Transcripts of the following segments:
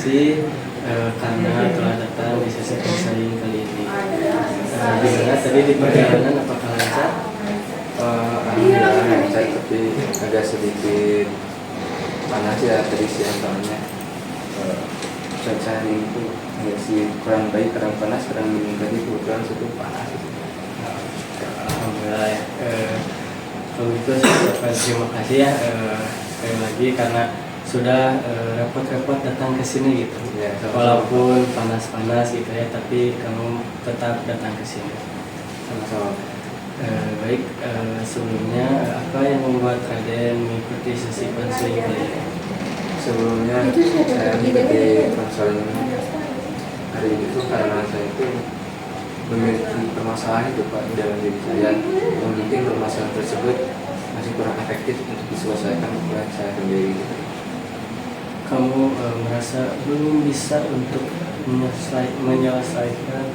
kasih karena telah datang di sesi konseling kali ini. Gimana tadi di perjalanan, apakah lancar? Alhamdulillah lancar, tapi agak sedikit panas ya tadi siang soalnya cuaca hari ini tuh agak sih kurang baik, kadang panas, kadang dingin. Tadi kebetulan situ panas gitu. Alhamdulillah ya. Kalau gitu saya ucapkan terima kasih ya sekali lagi karena sudah repot-repot datang ke sini gitu. Ya, Walaupun panas-panas gitu ya, tapi kamu tetap datang ke sini. sama-sama. Baik, sebelumnya apa yang membuat Raden mengikuti sesi konseling kali ini? Sebelumnya saya mengikuti konseling hari ini tuh karena saya itu memiliki permasalahan itu Pak dalam diri saya, yang mungkin permasalahan tersebut masih kurang efektif untuk diselesaikan oleh saya sendiri. Kamu merasa belum bisa untuk menyelesaikan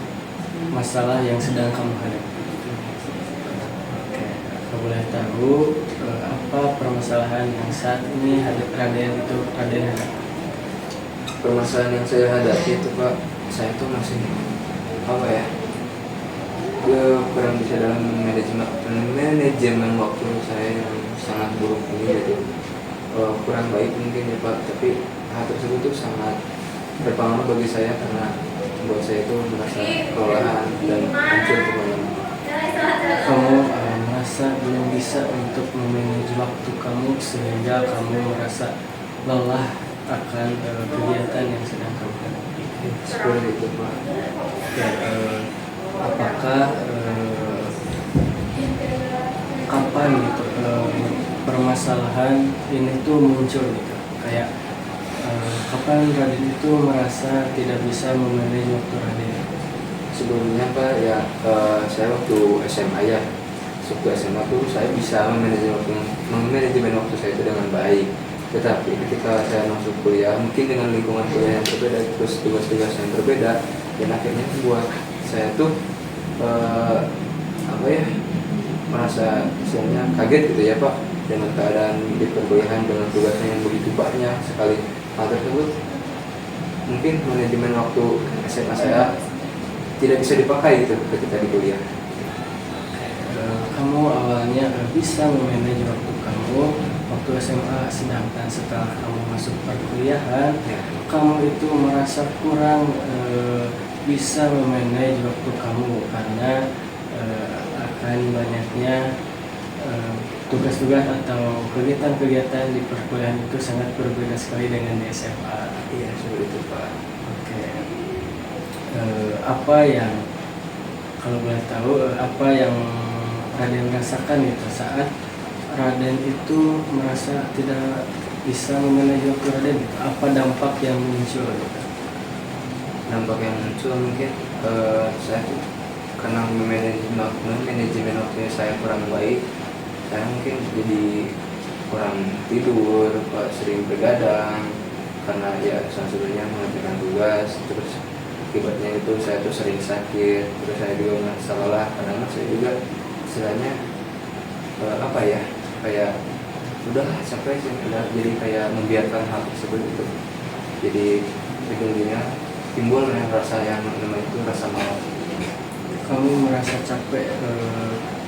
masalah yang sedang kamu hadapi. Oke, kalau boleh tahu apa permasalahan yang saat ini Raden hadapi? Permasalahan yang saya hadapi itu Pak, saya tuh masih apa ya, kurang bisa dalam manajemen waktu saya yang sangat buruk ini gitu. Kurang baik mungkin ya Pak, tapi hal tersebut tuh sangat berpengaruh bagi saya karena membuat saya itu merasa kelelahan dan hancur kembali. Kamu merasa belum bisa untuk memanage waktu kamu sehingga kamu merasa lelah akan kegiatan yang sedang kamu hadapi. Seperti itu Pak. Ya, apakah kapan gitu permasalahan ini tuh muncul gitu, kayak kapan Raden itu merasa tidak bisa memanage waktu Raden? Sebelumnya Pak ya, saya waktu SMA ya, waktu SMA tuh saya bisa memanajemen waktu saya itu dengan baik. Tetapi ketika saya masuk kuliah, mungkin dengan lingkungan kuliah yang berbeda, terus tugas-tugas yang berbeda, dan akhirnya membuat saya tuh apa ya, merasa istilahnya kaget gitu ya Pak, dengan keadaan di perkuliahan dengan tugasnya yang begitu banyak sekali. Hal tersebut mungkin manajemen waktu SMA saya tidak bisa dipakai gitu ketika di kuliah. Kamu awalnya bisa memanage waktu kamu waktu SMA, sedangkan setelah kamu masuk perkuliahan Ya. kamu itu merasa kurang bisa memanage waktu kamu karena akan banyaknya tugas-tugas atau kegiatan-kegiatan di perkuliahan itu sangat berbeda sekali dengan di SMA. Iya, seperti itu Pak. Oke. Apa yang, kalau boleh tahu, apa yang Raden rasakan gitu saat Raden itu merasa tidak bisa memanage waktu Raden gitu? Apa dampak yang muncul gitu? Dampak yang muncul mungkin saya tuh karena manajemen waktunya saya kurang baik, saya mungkin jadi kurang tidur, sering begadang karena ya salah satunya mengerjakan tugas. Terus akibatnya itu saya tuh sering sakit, terus saya juga merasa lelah karena saya juga istilahnya apa ya, kayak udahlah capek sih, udah jadi kayak membiarkan hal tersebut gitu. Jadi ujungnya timbul rasa yang namanya itu rasa malas. Kamu merasa capek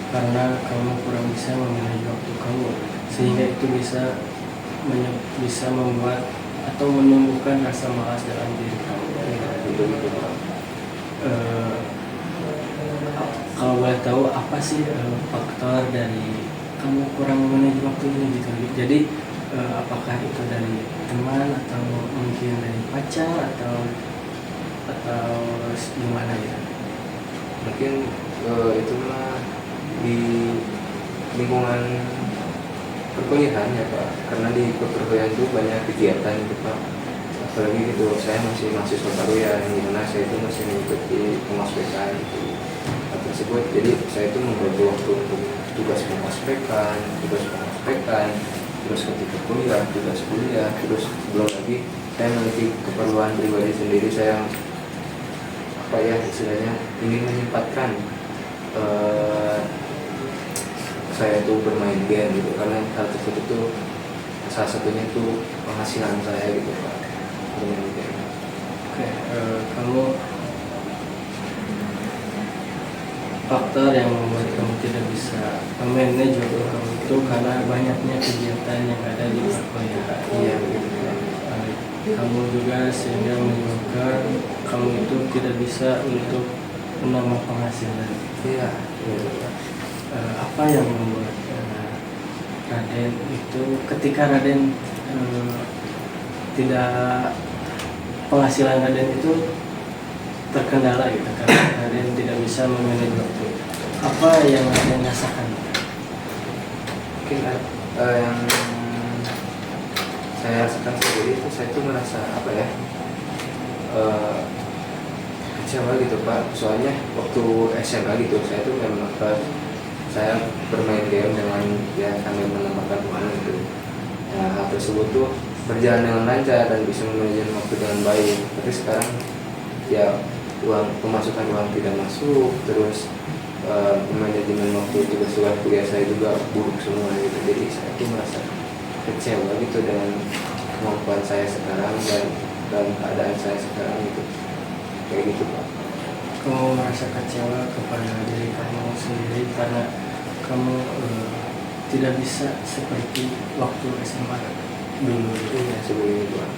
karena kamu kurang bisa memanage waktu kamu, sehingga itu bisa membuat atau menumbuhkan rasa malas dalam diri kamu. Begitu Pak. Kalau boleh tahu apa sih faktor dari kamu kurang memanage waktu ini gitu? Jadi apakah itu dari teman atau mungkin dari pacar atau gimana gitu? Mungkin itu mah di lingkungan perkuliahan ya Pak, karena di perkuliahan itu banyak kegiatan gitu Pak. Apalagi gitu saya masih mahasiswa baru ya, yang dimana saya itu masih mengikuti pengospekan gitu tersebut. Jadi saya itu membagi waktu untuk tugas pengospekan, terus ketika kuliah, tugas kuliah, terus belum lagi saya memiliki keperluan pribadi sendiri. Saya apa ya istilahnya ingin menyempatkan saya tuh bermain game gitu, karena hal tersebut itu salah satunya itu penghasilan saya gitu Pak, bermain game. Oke, kamu faktor yang membuat kamu tidak bisa memanage waktu kamu itu karena banyaknya kegiatan yang ada di perkuliahan. Iya begitu. Kamu juga sehingga menyebabkan kamu itu tidak bisa untuk menambah penghasilan. Iya begitu Pak. Apa yang membuat Raden itu ketika Raden tidak penghasilan Raden itu terkendala gitu karena Raden tidak bisa memanage waktu. Apa yang Raden rasakan? Mungkin yang saya rasakan sendiri itu saya tuh merasa apa ya, kecewa gitu Pak. Soalnya waktu SMA gitu saya tuh memang saya bermain game dengan ya sambil menambahkan uang gitu. Ya, hal tersebut tuh berjalan dengan lancar dan bisa memanage waktu dengan baik. Tapi sekarang ya pemasukan uang tidak masuk, terus manajemen waktu tugas-tugas kuliah saya juga buruk semua gitu. Jadi saya tuh merasa kecewa gitu dengan kemampuan saya sekarang dan keadaan saya sekarang gitu. Kayak gitu Pak. Kamu merasa kecewa kepada diri kamu sendiri karena kamu tidak bisa seperti waktu SMA dulu. Iya sebelum itu Pak.